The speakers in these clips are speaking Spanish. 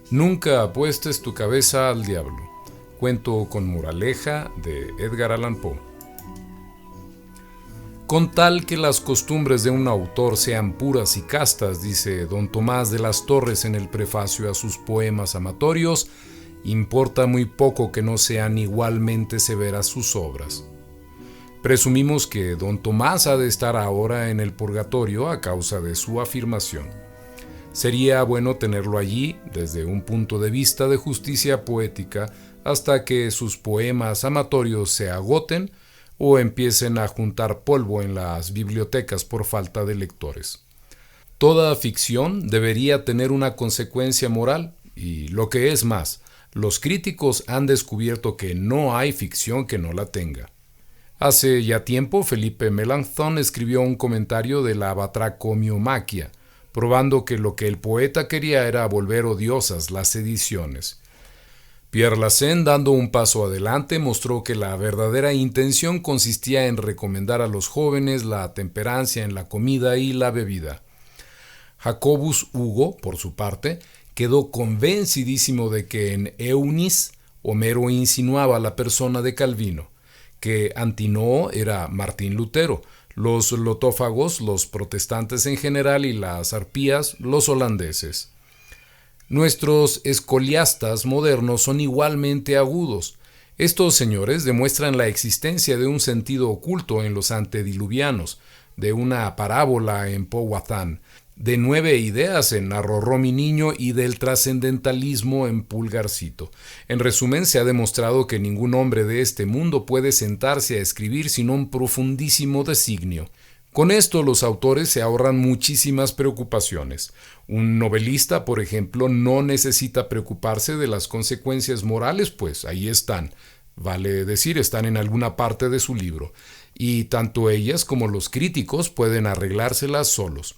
Nunca apuestes tu cabeza al diablo. Cuento con moraleja de Edgar Allan Poe. Con tal que las costumbres de un autor sean puras y castas, dice don Tomás de las Torres en el prefacio a sus poemas amatorios, importa muy poco que no sean igualmente severas sus obras. Presumimos que don Tomás ha de estar ahora en el purgatorio a causa de su afirmación. Sería bueno tenerlo allí desde un punto de vista de justicia poética hasta que sus poemas amatorios se agoten o empiecen a juntar polvo en las bibliotecas por falta de lectores. Toda ficción debería tener una consecuencia moral y, lo que es más, los críticos han descubierto que no hay ficción que no la tenga. Hace ya tiempo Felipe Melanchthon escribió un comentario de la batracomiomaquia, probando que lo que el poeta quería era volver odiosas las sediciones. Pierre Lassaigne, dando un paso adelante, mostró que la verdadera intención consistía en recomendar a los jóvenes la temperancia en la comida y la bebida. Jacobus Hugo, por su parte, quedó convencidísimo de que en Eunis Homero insinuaba la persona de Calvino, que Antinoo era Martín Lutero, los lotófagos, los protestantes en general, y las arpías, los holandeses. Nuestros escoliastas modernos son igualmente agudos. Estos señores demuestran la existencia de un sentido oculto en los antediluvianos, de una parábola en Powhatan, de 9 ideas en Arrorró mi niño y del trascendentalismo en Pulgarcito. En resumen, se ha demostrado que ningún hombre de este mundo puede sentarse a escribir sin un profundísimo designio. Con esto los autores se ahorran muchísimas preocupaciones. Un novelista, por ejemplo, no necesita preocuparse de las consecuencias morales, pues ahí están. Vale decir, están en alguna parte de su libro. Y tanto ellas como los críticos pueden arreglárselas solos.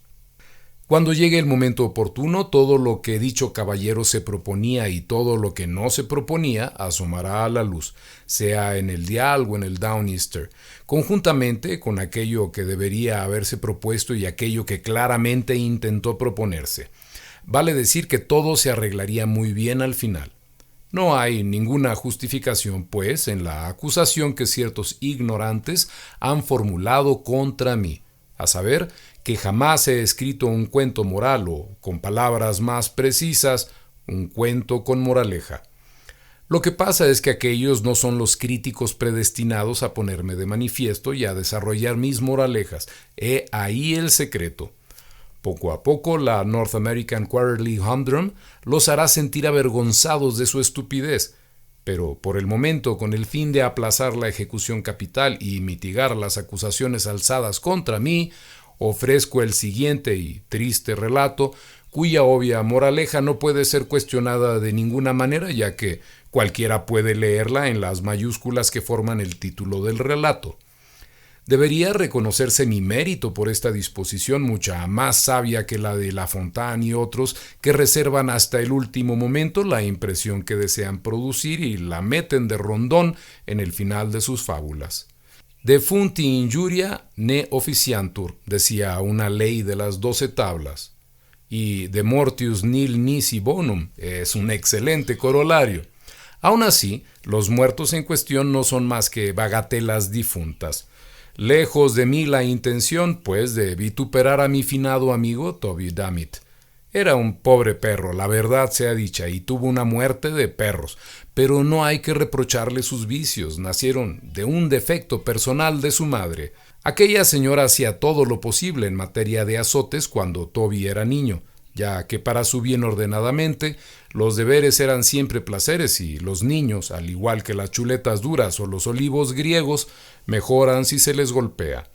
Cuando llegue el momento oportuno, todo lo que dicho caballero se proponía y todo lo que no se proponía asomará a la luz, sea en el Dial o en el Downister, conjuntamente con aquello que debería haberse propuesto y aquello que claramente intentó proponerse. Vale decir que todo se arreglaría muy bien al final. No hay ninguna justificación, pues, en la acusación que ciertos ignorantes han formulado contra mí, a saber, que jamás he escrito un cuento moral o, con palabras más precisas, un cuento con moraleja. Lo que pasa es que aquellos no son los críticos predestinados a ponerme de manifiesto y a desarrollar mis moralejas. He ahí el secreto. Poco a poco, la North American Quarterly Humdrum los hará sentir avergonzados de su estupidez, pero por el momento, con el fin de aplazar la ejecución capital y mitigar las acusaciones alzadas contra mí, ofrezco el siguiente y triste relato, cuya obvia moraleja no puede ser cuestionada de ninguna manera, ya que cualquiera puede leerla en las mayúsculas que forman el título del relato. Debería reconocerse mi mérito por esta disposición, mucha más sabia que la de La Fontaine y otros, que reservan hasta el último momento la impresión que desean producir y la meten de rondón en el final de sus fábulas. De funti injuria ne officiantur, decía una ley de las 12 tablas, y de mortius nil nisi bonum es un excelente corolario. Aun así, los muertos en cuestión no son más que bagatelas difuntas. Lejos de mí la intención, pues, de vituperar a mi finado amigo Toby Dammit. Era un pobre perro, la verdad sea dicha, y tuvo una muerte de perros, pero no hay que reprocharle sus vicios, nacieron de un defecto personal de su madre. Aquella señora hacía todo lo posible en materia de azotes cuando Toby era niño, ya que para su bien ordenadamente los deberes eran siempre placeres y los niños, al igual que las chuletas duras o los olivos griegos, mejoran si se les golpea.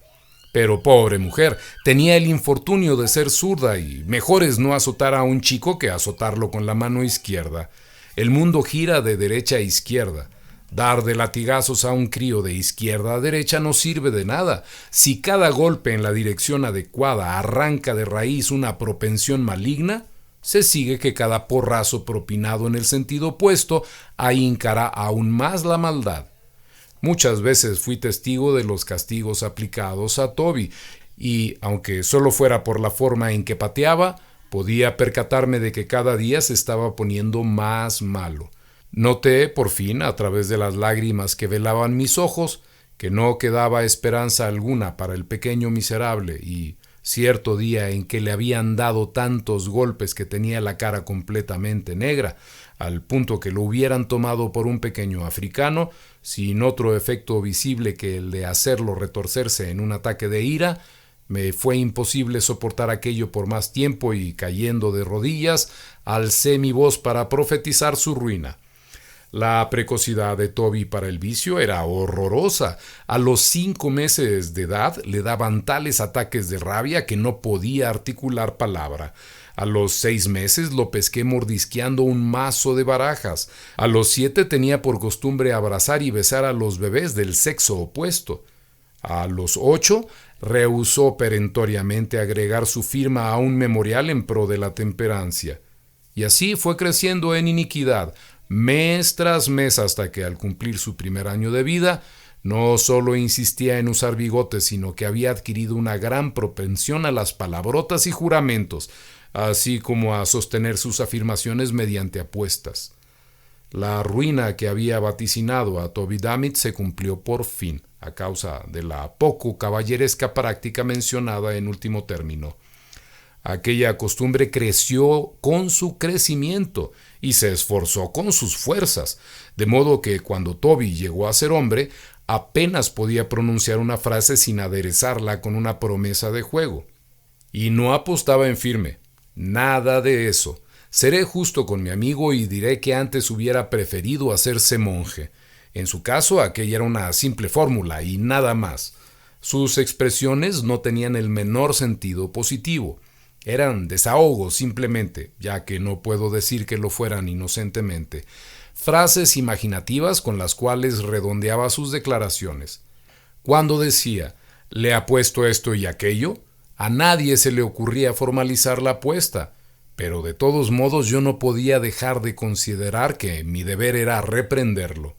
Pero pobre mujer, tenía el infortunio de ser zurda y mejor es no azotar a un chico que azotarlo con la mano izquierda. El mundo gira de derecha a izquierda. Dar de latigazos a un crío de izquierda a derecha no sirve de nada. Si cada golpe en la dirección adecuada arranca de raíz una propensión maligna, se sigue que cada porrazo propinado en el sentido opuesto ahincará aún más la maldad. Muchas veces fui testigo de los castigos aplicados a Toby, y, aunque solo fuera por la forma en que pateaba, Podía percatarme de que cada día se estaba poniendo más malo. Noté, por fin, a través de las lágrimas que velaban mis ojos, que no quedaba esperanza alguna para el pequeño miserable, y cierto día en que le habían dado tantos golpes que tenía la cara completamente negra, al punto que lo hubieran tomado por un pequeño africano, sin otro efecto visible que el de hacerlo retorcerse en un ataque de ira, me fue imposible soportar aquello por más tiempo y, cayendo de rodillas, alcé mi voz para profetizar su ruina. La precocidad de Toby para el vicio era horrorosa. A los 5 meses de edad le daban tales ataques de rabia que no podía articular palabra. A los 6 meses lo pesqué mordisqueando un mazo de barajas. A los 7 tenía por costumbre abrazar y besar a los bebés del sexo opuesto. A los 8 rehusó perentoriamente agregar su firma a un memorial en pro de la temperancia. Y así fue creciendo en iniquidad, mes tras mes, hasta que al cumplir su primer año de vida, no solo insistía en usar bigotes, sino que había adquirido una gran propensión a las palabrotas y juramentos, así como a sostener sus afirmaciones mediante apuestas. La ruina que había vaticinado a Toby Dammit se cumplió por fin, a causa de la poco caballeresca práctica mencionada en último término. Aquella costumbre creció con su crecimiento y se esforzó con sus fuerzas, de modo que cuando Toby llegó a ser hombre, apenas podía pronunciar una frase sin aderezarla con una promesa de juego. Y no apostaba en firme. Nada de eso. Seré justo con mi amigo y diré que antes hubiera preferido hacerse monje. En su caso, aquella era una simple fórmula y nada más. Sus expresiones no tenían el menor sentido positivo. Eran desahogos simplemente, ya que no puedo decir que lo fueran inocentemente. Frases imaginativas con las cuales redondeaba sus declaraciones. Cuando decía, le apuesto esto y aquello, a nadie se le ocurría formalizar la apuesta, pero de todos modos yo no podía dejar de considerar que mi deber era reprenderlo.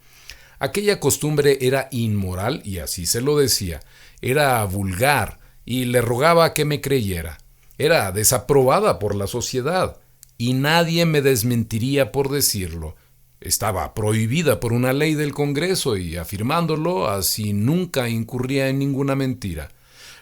Aquella costumbre era inmoral y así se lo decía, era vulgar y le rogaba que me creyera. Era desaprobada por la sociedad y nadie me desmentiría por decirlo. Estaba prohibida por una ley del Congreso y, afirmándolo, así nunca incurría en ninguna mentira.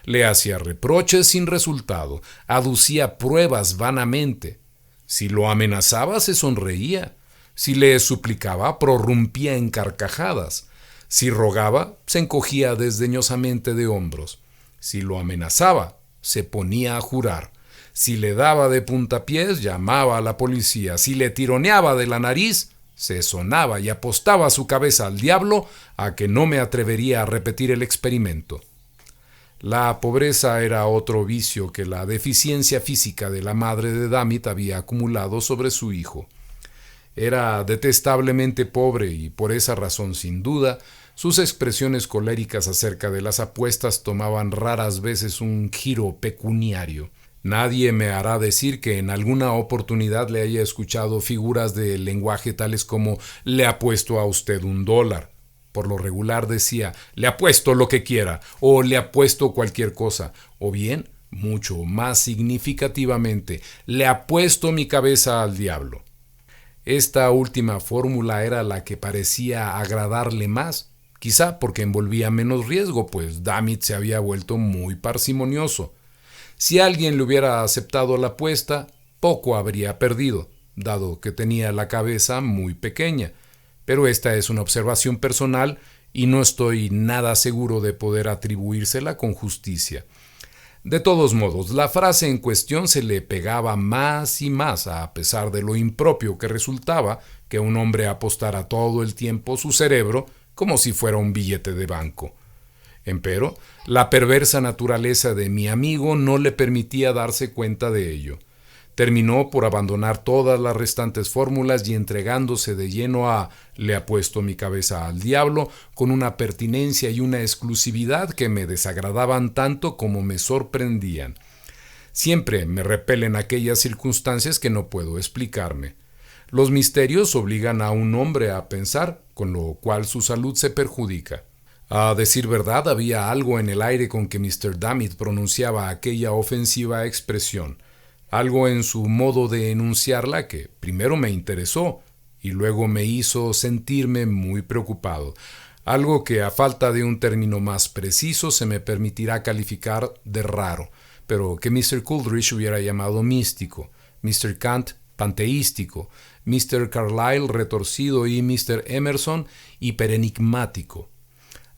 Le hacía reproches sin resultado, aducía pruebas vanamente. Si lo amenazaba, se sonreía. Si le suplicaba, prorrumpía en carcajadas. Si rogaba, se encogía desdeñosamente de hombros. Si lo amenazaba, se ponía a jurar. Si le daba de puntapiés, llamaba a la policía. Si le tironeaba de la nariz, se sonaba y apostaba su cabeza al diablo a que no me atrevería a repetir el experimento. La pobreza era otro vicio que la deficiencia física de la madre de Dammit había acumulado sobre su hijo. Era detestablemente pobre y por esa razón, sin duda, sus expresiones coléricas acerca de las apuestas tomaban raras veces un giro pecuniario. Nadie me hará decir que en alguna oportunidad le haya escuchado figuras de lenguaje tales como «le apuesto a usted $1». Por lo regular decía «le apuesto lo que quiera» o «le apuesto cualquier cosa», o bien, mucho más significativamente, «le apuesto mi cabeza al diablo». Esta última fórmula era la que parecía agradarle más, quizá porque envolvía menos riesgo, pues Dammit se había vuelto muy parsimonioso. Si alguien le hubiera aceptado la apuesta, poco habría perdido, dado que tenía la cabeza muy pequeña. Pero esta es una observación personal y no estoy nada seguro de poder atribuírsela con justicia. De todos modos, la frase en cuestión se le pegaba más y más, a pesar de lo impropio que resultaba que un hombre apostara todo el tiempo su cerebro como si fuera un billete de banco. Empero, la perversa naturaleza de mi amigo no le permitía darse cuenta de ello. Terminó por abandonar todas las restantes fórmulas y entregándose de lleno a «le apuesto mi cabeza al diablo» con una pertinencia y una exclusividad que me desagradaban tanto como me sorprendían. Siempre me repelen aquellas circunstancias que no puedo explicarme. Los misterios obligan a un hombre a pensar, con lo cual su salud se perjudica. A decir verdad, había algo en el aire con que Mr. Dammit pronunciaba aquella ofensiva expresión. algo en su modo de enunciarla que primero me interesó y luego me hizo sentirme muy preocupado, algo que a falta de un término más preciso se me permitirá calificar de raro, pero que Mr. Coleridge hubiera llamado místico, Mr. Kant panteístico, Mr. Carlyle retorcido y Mr. Emerson hiperenigmático.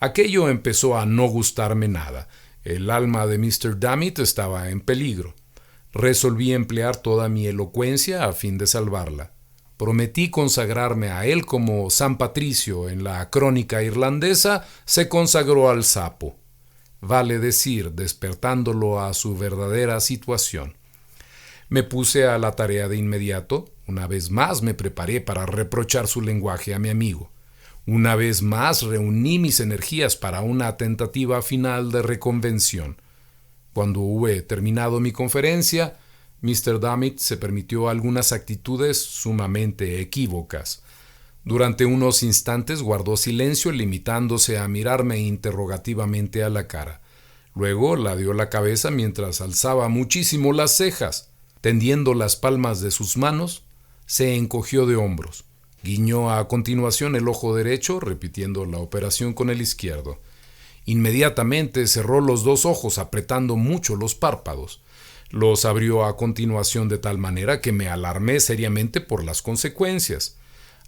Aquello empezó a no gustarme nada. El alma de Mr. Dammit estaba en peligro. Resolví emplear toda mi elocuencia a fin de salvarla. Prometí consagrarme a él como San Patricio en la crónica irlandesa se consagró al sapo. Vale decir, despertándolo a su verdadera situación. Me puse a la tarea de inmediato. Una vez más me preparé para reprochar su lenguaje a mi amigo. Una vez más reuní mis energías para una tentativa final de reconvención. Cuando hube terminado mi conferencia, Mr. Dammit se permitió algunas actitudes sumamente equívocas. Durante unos instantes guardó silencio, limitándose a mirarme interrogativamente a la cara. Luego ladeó la cabeza mientras alzaba muchísimo las cejas. Tendiendo las palmas de sus manos, se encogió de hombros. Guiñó a continuación el ojo derecho, repitiendo la operación con el izquierdo. Inmediatamente cerró los dos ojos, apretando mucho los párpados. Los abrió a continuación de tal manera que me alarmé seriamente por las consecuencias.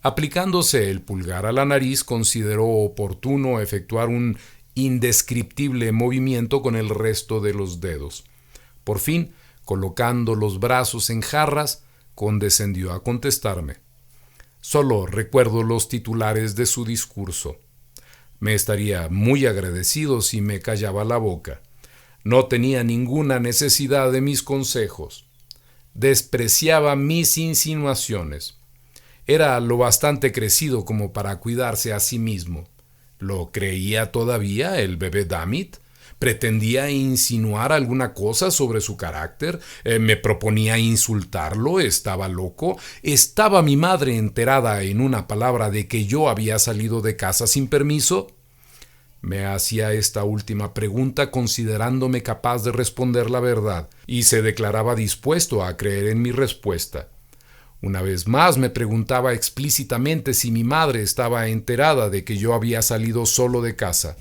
Aplicándose el pulgar a la nariz, consideró oportuno efectuar un indescriptible movimiento con el resto de los dedos. Por fin, colocando los brazos en jarras, condescendió a contestarme. Solo recuerdo los titulares de su discurso. Me estaría muy agradecido si me callaba la boca. No tenía ninguna necesidad de mis consejos. Despreciaba mis insinuaciones. Era lo bastante crecido como para cuidarse a sí mismo. ¿Lo creía todavía el bebé Dammit? ¿Pretendía insinuar alguna cosa sobre su carácter? ¿Me proponía insultarlo? ¿Estaba loco? ¿Estaba mi madre enterada en una palabra de que yo había salido de casa sin permiso? Me hacía esta última pregunta considerándome capaz de responder la verdad, y se declaraba dispuesto a creer en mi respuesta. Una vez más me preguntaba explícitamente si mi madre estaba enterada de que yo había salido solo de casa.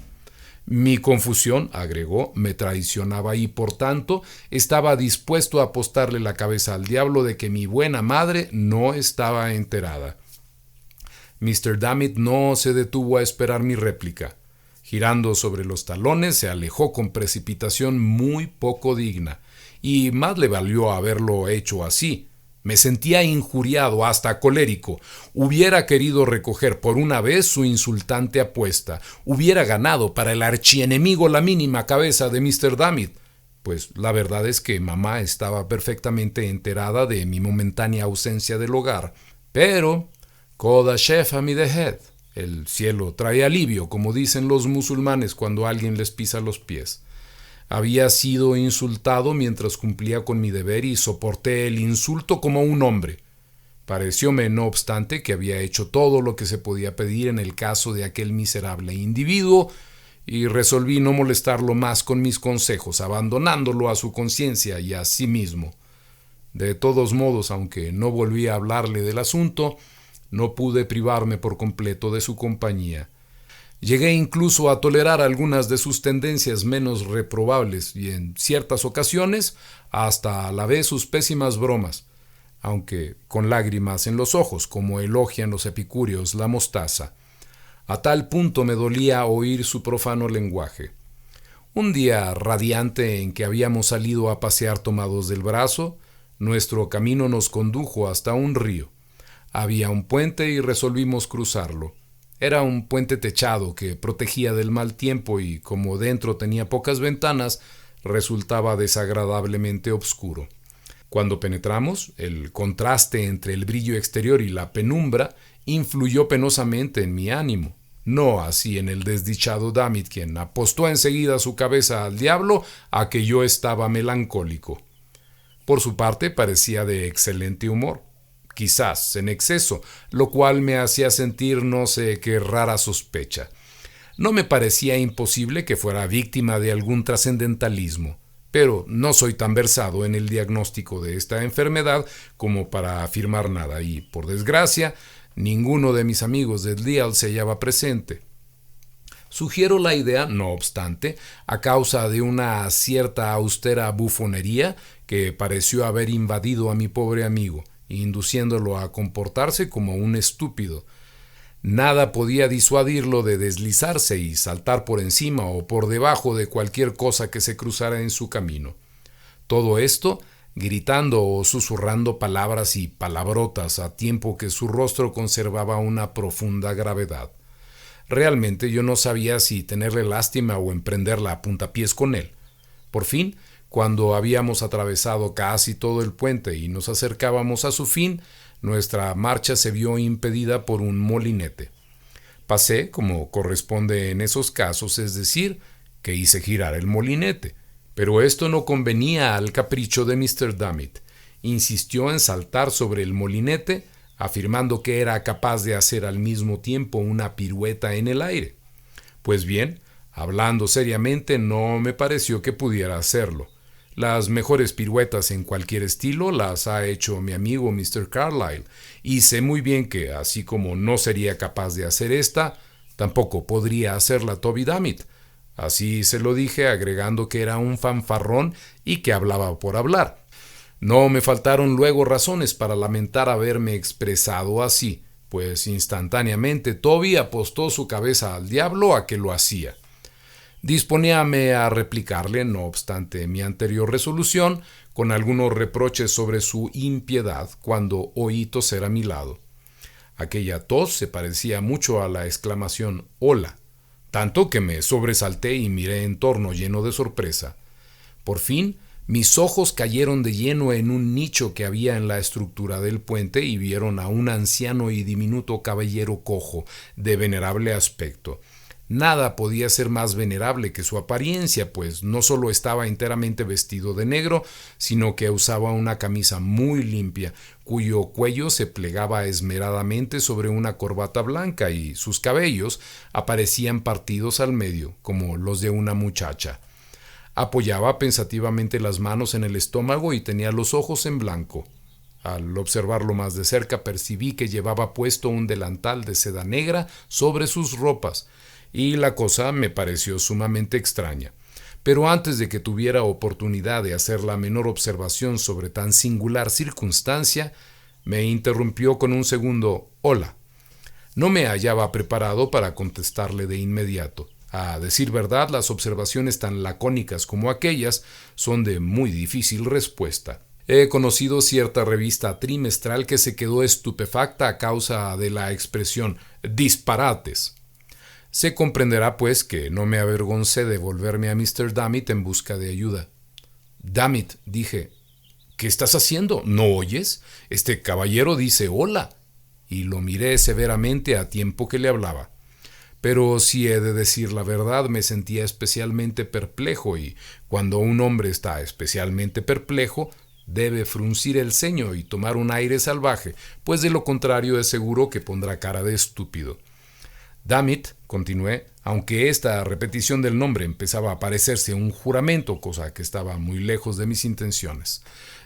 Mi confusión, agregó, me traicionaba y por tanto estaba dispuesto a apostarle la cabeza al diablo de que mi buena madre no estaba enterada. Mr. Dammit no se detuvo a esperar mi réplica. Girando sobre los talones, se alejó con precipitación muy poco digna, y más le valió haberlo hecho así. Me sentía injuriado, hasta colérico. Hubiera querido recoger por una vez su insultante apuesta. Hubiera ganado para el archienemigo la mínima cabeza de Mr. Dammit. Pues la verdad es que mamá estaba perfectamente enterada de mi momentánea ausencia del hogar. Pero, Koda Shefa mi dehed. El cielo trae alivio, como dicen los musulmanes cuando alguien les pisa los pies. Había sido insultado mientras cumplía con mi deber y soporté el insulto como un hombre. Parecióme, no obstante, que había hecho todo lo que se podía pedir en el caso de aquel miserable individuo y resolví no molestarlo más con mis consejos, abandonándolo a su conciencia y a sí mismo. De todos modos, aunque no volví a hablarle del asunto, no pude privarme por completo de su compañía. Llegué incluso a tolerar algunas de sus tendencias menos reprobables y en ciertas ocasiones hasta a la vez sus pésimas bromas, aunque con lágrimas en los ojos, como elogian los epicúreos la mostaza. A tal punto me dolía oír su profano lenguaje. Un día radiante en que habíamos salido a pasear tomados del brazo, nuestro camino nos condujo hasta un río. Había un puente y resolvimos cruzarlo. Era un puente techado que protegía del mal tiempo y, como dentro tenía pocas ventanas, resultaba desagradablemente oscuro. Cuando penetramos, el contraste entre el brillo exterior y la penumbra influyó penosamente en mi ánimo. No así en el desdichado Dammit, quien apostó enseguida su cabeza al diablo a que yo estaba melancólico. Por su parte, parecía de excelente humor. Quizás en exceso, lo cual me hacía sentir no sé qué rara sospecha. No me parecía imposible que fuera víctima de algún trascendentalismo, pero no soy tan versado en el diagnóstico de esta enfermedad como para afirmar nada y, por desgracia, ninguno de mis amigos del Deal se hallaba presente. Sugiero la idea, no obstante, a causa de una cierta austera bufonería que pareció haber invadido a mi pobre amigo, induciéndolo a comportarse como un estúpido. Nada podía disuadirlo de deslizarse y saltar por encima o por debajo de cualquier cosa que se cruzara en su camino. Todo esto gritando o susurrando palabras y palabrotas a tiempo que su rostro conservaba una profunda gravedad. Realmente yo no sabía si tenerle lástima o emprenderla a puntapiés con él. Por fin, cuando habíamos atravesado casi todo el puente y nos acercábamos a su fin, nuestra marcha se vio impedida por un molinete. Pasé, como corresponde en esos casos, es decir, que hice girar el molinete. Pero esto no convenía al capricho de Mr. Dammit. Insistió en saltar sobre el molinete, afirmando que era capaz de hacer al mismo tiempo una pirueta en el aire. Pues bien, hablando seriamente, no me pareció que pudiera hacerlo. Las mejores piruetas en cualquier estilo las ha hecho mi amigo Mr. Carlyle, y sé muy bien que, así como no sería capaz de hacer esta, tampoco podría hacerla Toby Dammit. Así se lo dije, agregando que era un fanfarrón y que hablaba por hablar. No me faltaron luego razones para lamentar haberme expresado así, pues instantáneamente Toby apostó su cabeza al diablo a que lo hacía. Disponíame a replicarle, no obstante mi anterior resolución, con algunos reproches sobre su impiedad cuando oí toser a mi lado. Aquella tos se parecía mucho a la exclamación «Hola», tanto que me sobresalté y miré en torno lleno de sorpresa. Por fin, mis ojos cayeron de lleno en un nicho que había en la estructura del puente y vieron a un anciano y diminuto caballero cojo, de venerable aspecto. Nada podía ser más venerable que su apariencia, pues no solo estaba enteramente vestido de negro, sino que usaba una camisa muy limpia, cuyo cuello se plegaba esmeradamente sobre una corbata blanca y sus cabellos aparecían partidos al medio, como los de una muchacha. Apoyaba pensativamente las manos en el estómago y tenía los ojos en blanco. Al observarlo más de cerca percibí que llevaba puesto un delantal de seda negra sobre sus ropas, y la cosa me pareció sumamente extraña. Pero antes de que tuviera oportunidad de hacer la menor observación sobre tan singular circunstancia, me interrumpió con un segundo «Hola». No me hallaba preparado para contestarle de inmediato. A decir verdad, las observaciones tan lacónicas como aquellas son de muy difícil respuesta. He conocido cierta revista trimestral que se quedó estupefacta a causa de la expresión «disparates». Se comprenderá, pues, que no me avergoncé de volverme a Mr. Dammit en busca de ayuda. «Dammit», dije, «¿qué estás haciendo? ¿No oyes? Este caballero dice hola». Y lo miré severamente a tiempo que le hablaba. Pero si he de decir la verdad, me sentía especialmente perplejo, y cuando un hombre está especialmente perplejo, debe fruncir el ceño y tomar un aire salvaje, pues de lo contrario es seguro que pondrá cara de estúpido. «Dammit», continué, aunque esta repetición del nombre empezaba a parecerse un juramento, cosa que estaba muy lejos de mis intenciones.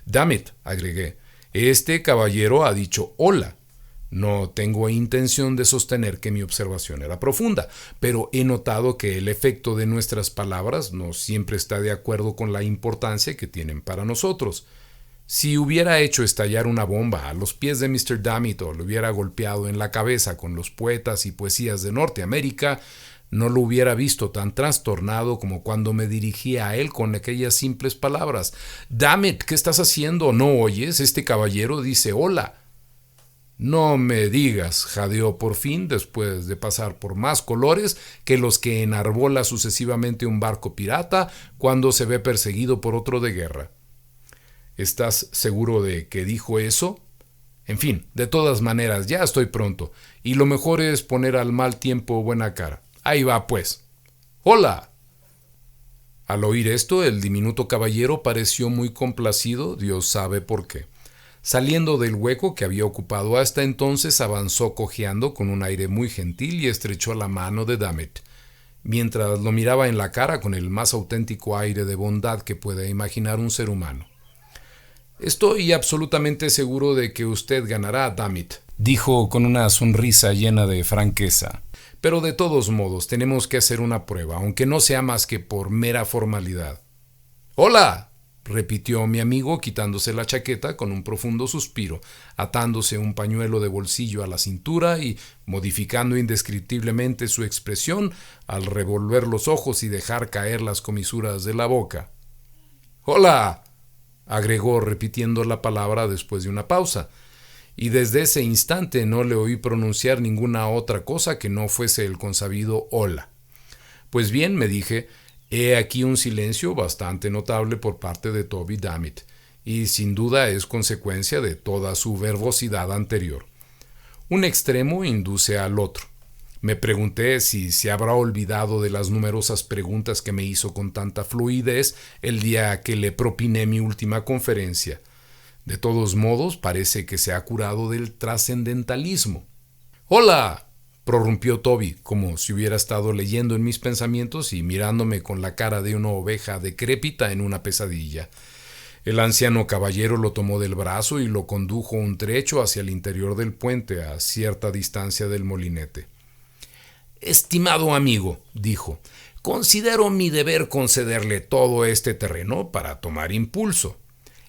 «Dammit», agregué, «este caballero ha dicho hola». No tengo intención de sostener que mi observación era profunda, pero he notado que el efecto de nuestras palabras no siempre está de acuerdo con la importancia que tienen para nosotros. Si hubiera hecho estallar una bomba a los pies de Mr. Dammit o lo hubiera golpeado en la cabeza con los poetas y poesías de Norteamérica, no lo hubiera visto tan trastornado como cuando me dirigía a él con aquellas simples palabras. «Dammit, ¿qué estás haciendo? ¿No oyes? Este caballero dice hola». «No me digas», jadeó por fin, después de pasar por más colores que los que enarbola sucesivamente un barco pirata cuando se ve perseguido por otro de guerra. «¿Estás seguro de que dijo eso? En fin, de todas maneras, ya estoy pronto, y lo mejor es poner al mal tiempo buena cara. Ahí va, pues. ¡Hola!». Al oír esto, el diminuto caballero pareció muy complacido, Dios sabe por qué. Saliendo del hueco que había ocupado hasta entonces, avanzó cojeando con un aire muy gentil y estrechó la mano de Dammit. mientras lo miraba en la cara con el más auténtico aire de bondad que pueda imaginar un ser humano. «Estoy absolutamente seguro de que usted ganará, dammit», dijo con una sonrisa llena de franqueza. «Pero de todos modos tenemos que hacer una prueba, aunque no sea más que por mera formalidad». «¡Hola!», repitió mi amigo quitándose la chaqueta con un profundo suspiro, atándose un pañuelo de bolsillo a la cintura y modificando indescriptiblemente su expresión al revolver los ojos y dejar caer las comisuras de la boca. «¡Hola!», agregó repitiendo la palabra después de una pausa, y desde ese instante no le oí pronunciar ninguna otra cosa que no fuese el consabido hola. «Pues bien», me dije, «he aquí un silencio bastante notable por parte de Toby Dammit, y sin duda es consecuencia de toda su verbosidad anterior. Un extremo induce al otro. Me pregunté si se habrá olvidado de las numerosas preguntas que me hizo con tanta fluidez el día que le propiné mi última conferencia. De todos modos, parece que se ha curado del trascendentalismo. «¡Hola!», prorrumpió Toby, como si hubiera estado leyendo en mis pensamientos y mirándome con la cara de una oveja decrépita en una pesadilla. El anciano caballero lo tomó del brazo y lo condujo un trecho hacia el interior del puente, a cierta distancia del molinete. «Estimado amigo», dijo, «considero mi deber concederle todo este terreno para tomar impulso.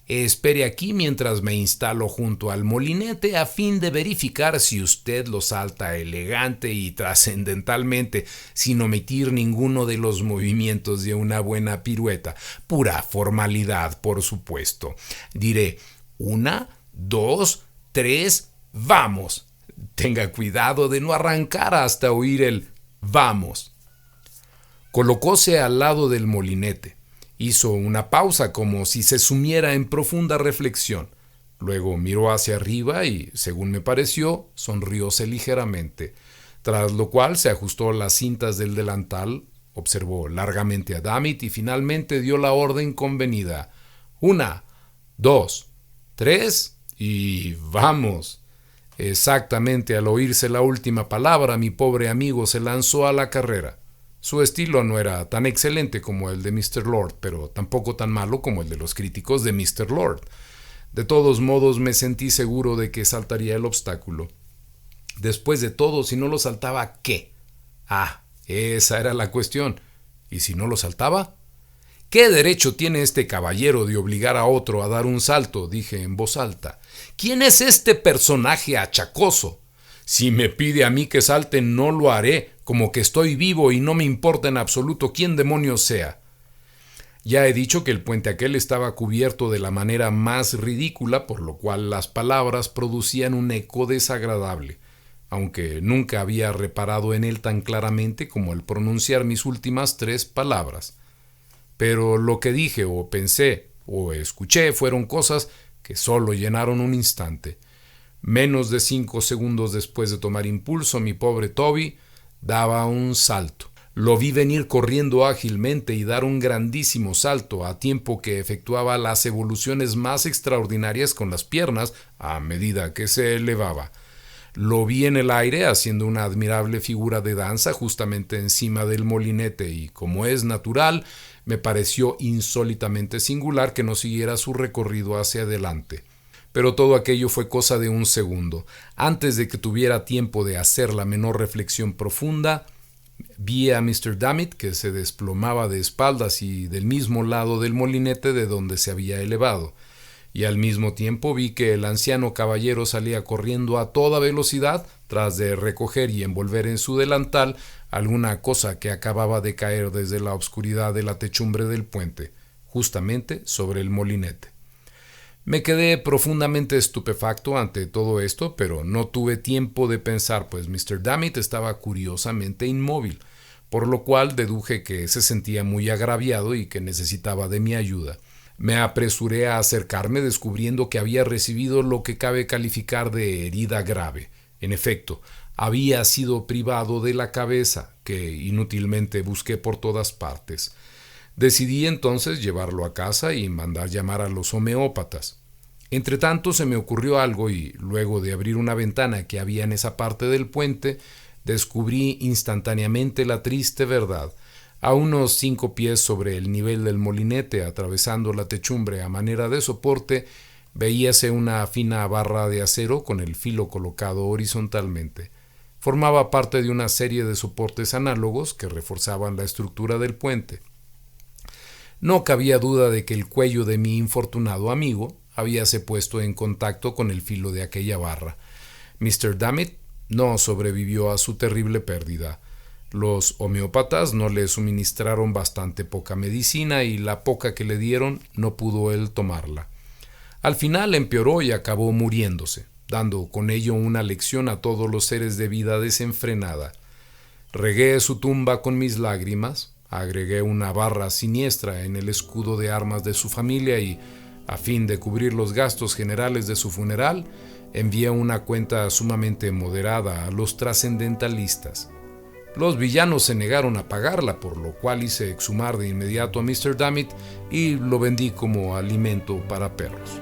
Espere aquí mientras me instalo junto al molinete a fin de verificar si usted lo salta elegante y trascendentalmente sin omitir ninguno de los movimientos de una buena pirueta. Pura formalidad, por supuesto. Diré 1, 2, 3, ¡vamos! Tenga cuidado de no arrancar hasta oír el «vamos». Colocóse al lado del molinete. Hizo una pausa como si se sumiera en profunda reflexión. Luego miró hacia arriba y, según me pareció, sonrióse ligeramente, tras lo cual se ajustó las cintas del delantal, observó largamente a Dammit y finalmente dio la orden convenida. 1, 2, 3 y ¡vamos! Exactamente al oírse la última palabra, mi pobre amigo se lanzó a la carrera. Su estilo no era tan excelente como el de Mr. Lord, pero tampoco tan malo como el de los críticos de Mr. Lord. De todos modos, me sentí seguro de que saltaría el obstáculo. Después de todo, si no lo saltaba, ¿qué? Ah, esa era la cuestión. ¿Y si no lo saltaba? «¿Qué derecho tiene este caballero de obligar a otro a dar un salto?», dije en voz alta. «¿Quién es este personaje achacoso? Si me pide a mí que salte, no lo haré, como que estoy vivo y no me importa en absoluto quién demonios sea». Ya he dicho que el puente aquel estaba cubierto de la manera más ridícula, por lo cual las palabras producían un eco desagradable, aunque nunca había reparado en él tan claramente como al pronunciar mis últimas 3 palabras. Pero lo que dije o pensé o escuché fueron cosas que solo llenaron un instante. Menos de 5 segundos después de tomar impulso, mi pobre Toby daba un salto. Lo vi venir corriendo ágilmente y dar un grandísimo salto, a tiempo que efectuaba las evoluciones más extraordinarias con las piernas a medida que se elevaba. Lo vi en el aire haciendo una admirable figura de danza justamente encima del molinete y, como es natural, me pareció insólitamente singular que no siguiera su recorrido hacia adelante. Pero todo aquello fue cosa de un segundo. Antes de que tuviera tiempo de hacer la menor reflexión profunda, vi a Mr. Dammit que se desplomaba de espaldas y del mismo lado del molinete de donde se había elevado, y al mismo tiempo vi que el anciano caballero salía corriendo a toda velocidad tras de recoger y envolver en su delantal alguna cosa que acababa de caer desde la obscuridad de la techumbre del puente, justamente sobre el molinete. Me quedé profundamente estupefacto ante todo esto, pero no tuve tiempo de pensar, pues Mr. Dammit estaba curiosamente inmóvil, por lo cual deduje que se sentía muy agraviado y que necesitaba de mi ayuda. Me apresuré a acercarme, descubriendo que había recibido lo que cabe calificar de herida grave. En efecto, había sido privado de la cabeza, que inútilmente busqué por todas partes. Decidí entonces llevarlo a casa y mandar llamar a los homeópatas. Entretanto se me ocurrió algo y, luego de abrir una ventana que había en esa parte del puente, descubrí instantáneamente la triste verdad. A unos 5 pies sobre el nivel del molinete, atravesando la techumbre a manera de soporte, veíase una fina barra de acero con el filo colocado horizontalmente. Formaba parte de una serie de soportes análogos que reforzaban la estructura del puente. No cabía duda de que el cuello de mi infortunado amigo habíase puesto en contacto con el filo de aquella barra. Mr. Dammit no sobrevivió a su terrible pérdida. Los homeópatas no le suministraron bastante poca medicina y la poca que le dieron no pudo él tomarla. Al final empeoró y acabó muriéndose, dando con ello una lección a todos los seres de vida desenfrenada. Regué su tumba con mis lágrimas, agregué una barra siniestra en el escudo de armas de su familia y, a fin de cubrir los gastos generales de su funeral, envié una cuenta sumamente moderada a los trascendentalistas. Los villanos se negaron a pagarla, por lo cual hice exhumar de inmediato a Mr. Dammit y lo vendí como alimento para perros.